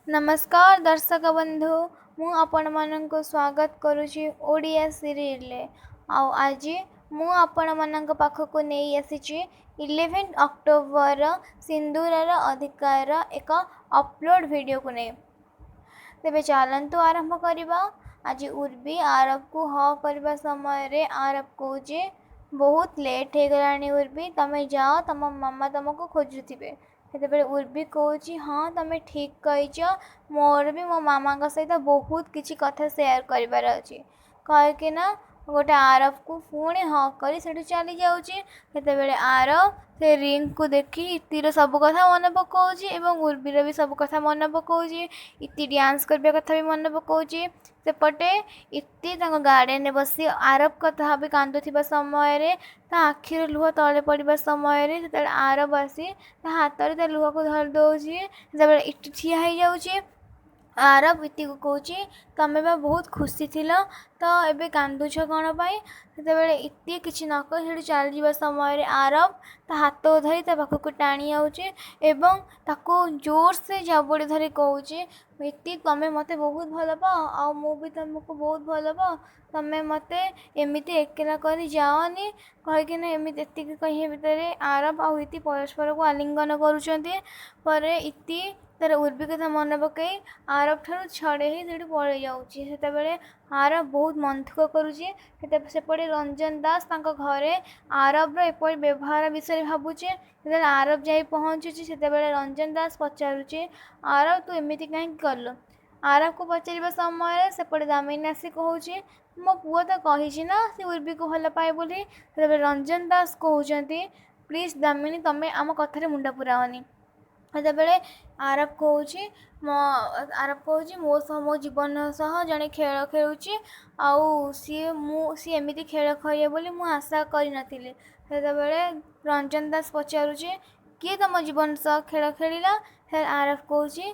नमस्कार दर्शक बंधु मु आपण मानक स्वागत करुछि ओडिया सीरियल ले आज मु आपण मानक पाखक नहीं आसी 11 अक्टोबर सिंदूरर अधिकार एक अपलोड वीडियो को नहीं तेरे चलतु आरंभ करवा। आज उर्वी आरब को ह करवा समय रे आरब कहे बहुत लेट हो गलानी उर्वी तमें जाओ तुम मामा तुमको खोजुवे से उर्वी कहे हाँ तुम ठीक कहीच मोर भी मो मामा सहित बहुत किसी कथा सेयार करार अच्छी कहीकिना गोटे आरब को पुणी हाँ कर चली जाते आरब से रिंग को देखी इतिर सब कथा मन पकाऊँ उर्वीर भी सब कथा मन पकाऊँ इति डांस करने कथा भी मन पकाऊँ सेपटे इति गार्डन बसी आरब कथा भी कांदुवा समय आखिर लुह तले पड़ा समय आरब आसी हाथ में लुह को धरी दौर इति ठिया हो जाऊँ आरब इति को कहे तमें बा बहुत खुशी थिल तो एबे कांदुछ कौन पाई से इति किसी न कही चल जा समय आरब ता हाथ धरी पाखक टाणी आऊे एवं ताको जोर से झाबुड़ी धरी कहे इति तमें मते बहुत भल पाओ आ मु भी तुमको बहुत भल पाओ तमें मते एमती एकला कर जाओनी कहीकिन एमती एति कही भितर आरब आ इति परस्पर को आलिंगन कर इति तार उर्वी कथा मन पकई आरब ठार छड़े ही से पड़े जाते आरब बहुत मन दुख करुपटे रंजन दास घरे आरब रपरी व्यवहार विषय भावुचे आरब जा पहुँचुची से रंजन दास पचारुचे आरब तू एमती कहीं कलु आरब को पचार समय सेपटे दामिनी आसी कहूँ मो पुओ तो कही ना सी उर्वी को भल पाए बोली रंजन दास कहते प्लीज दामिनी तमें आम कथार मुंडा पुराओनी सेते आरब कहे मो जीवन सह जड़े खेल खेलुची सी एमती खेल खेल बोली मु आशा करी से रंजन दास पचारुचे किए तुम जीवन सह खेल खेलिला आरब कहे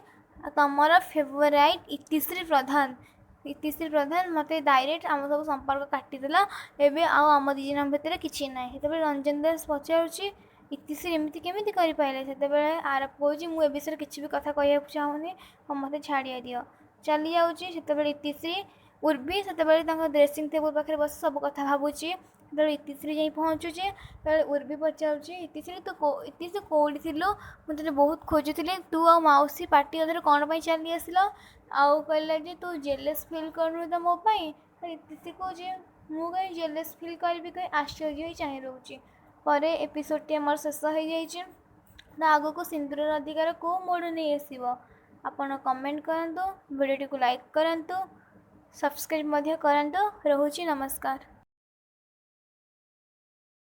तुमर फेवराइट इतिश्री प्रधान मत डायरेक्ट आम सब संपर्क काटिदेला एवं आम दिजन भितर किसी ना रंजन दास पचारुची इतिश्री एमती केमी करें से आरब कहे मुझे विषय किसी भी कथा कह चाहूनी मत छाड़िया दि चली जाऊँगी इतिश्री उर्वी से ड्रेसिंग टेबल पाखे बस सब कथा भावुची इतिश्री जा पहुँचुचे उर्वी पचारूँ इतिश्री कौटी थिलु मुझे बहुत खोजुली तू आ मौसी पार्टी अधर कौन पर चली आसिल आउ कहला जे तू जेलस फिल करू तो मोपाई इतिश्री कहे मु कहीं जेलस फिल करी कहीं आश्चर्य ही चाह रोचे पर एपिसोडटी आमर शेष हो जाए आग को सिंदूर अधिकार को मोड़ नहीं आसो आपण कमेंट करूँ वीडियो को लाइक करूँ सब्सक्राइब करूँ रोची नमस्कार।